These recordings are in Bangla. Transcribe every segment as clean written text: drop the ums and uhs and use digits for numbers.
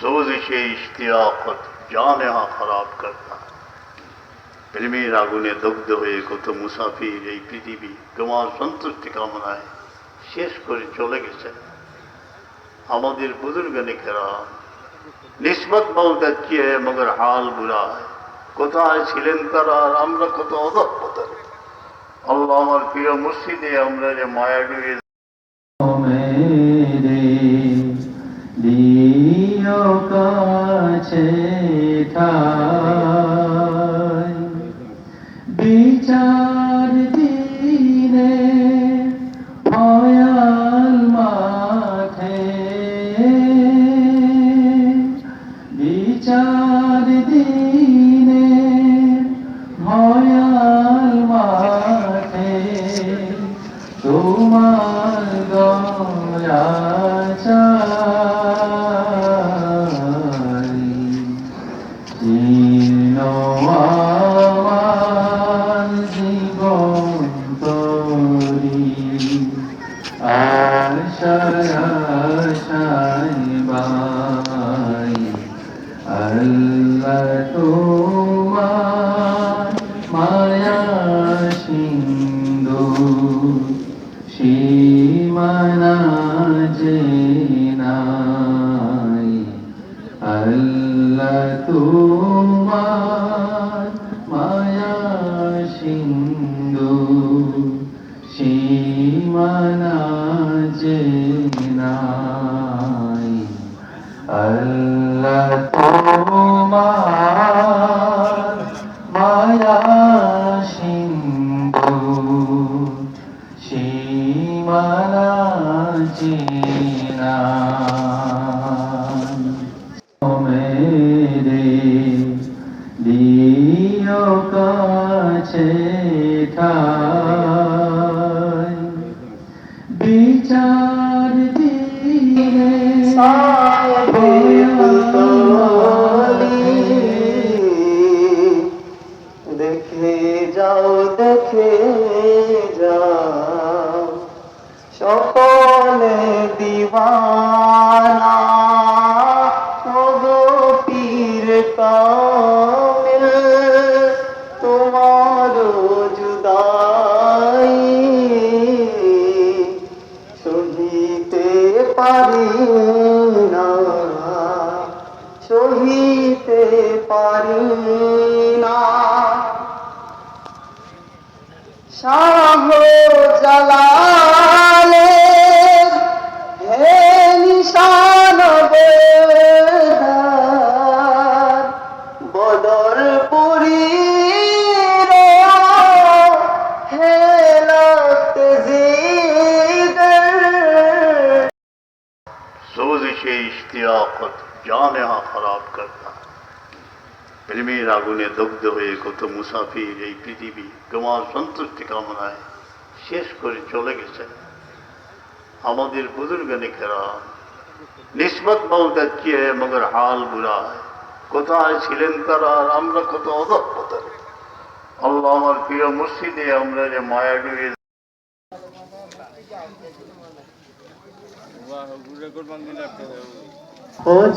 सोज़िशे इश्तियाक़त जानेहा खराब करता। প্রেমের আগুনে দগ্ধ হয়ে কত মুসাফির এই পৃথিবী তোমার সন্তুষ্টি কামনায় শেষ করে চলে গেছে। আমাদের বুজুর্গানে কেরাম নিসবত বহুত अच्छी है मगर हाल बुरा है। কোথায় ছিলেন তারা আর আমরা কত অধঃপতন। আল্লাহ আমার প্রিয় মুর্শিদে আমরা যে মায়া ডুবে দিও কাছে ঠাই বিচার দিনে ভয়াল মাঠে বিচার দিনে ভয়াল মাঠে তোমার দয়া চাই জীর্ণ আমার জীবন তরি আশায় আশায় বাই আল্লাহ তোমার মায়া সিন্ধু সীমানা যে নাই আল্লাহ তোমার মায়া সিন্ধু সীমানা যে নাই আল্লাহ তোমার মায়া সিন্ধু সীমানা যে নাই মেরে দিও কাছে ঠাই বিচার দিনে দেখে যাও দেখে যাও সকলে দিওয়ানা ওগো পীর কামিল তোমার জুদাই সহিতে পারি না সহিতে পারি না শাহ জালালে হে নিশান বেদার বদর পুরী হে লখত জিগর सोज़िशे इश्तियाक़त जानेहा खराब करता। প্রেমের আগুনে দগ্ধ হয়ে কত মুসাফির এই পৃথিবী তোমার সন্তুষ্টি কামনায় শেষ করে চলে গেছে। আমাদের বুজুর্গানে কেরাম নিসবত বহুত अच्छी है मगर हाल बुरा है। কোথায় ছিলেন তারা আর আমরা কত অধঃপতন। আল্লাহ আমার প্রিয় মুর্শিদে আমরা যে মায়া ডুবে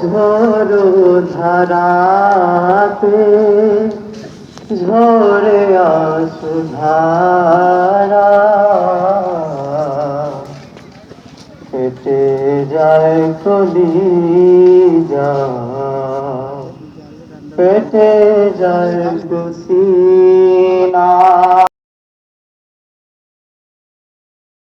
ঝড় ধারাতে ঝরে আসুধারা কেটে যায় কলিজা পেটে যায় কুসি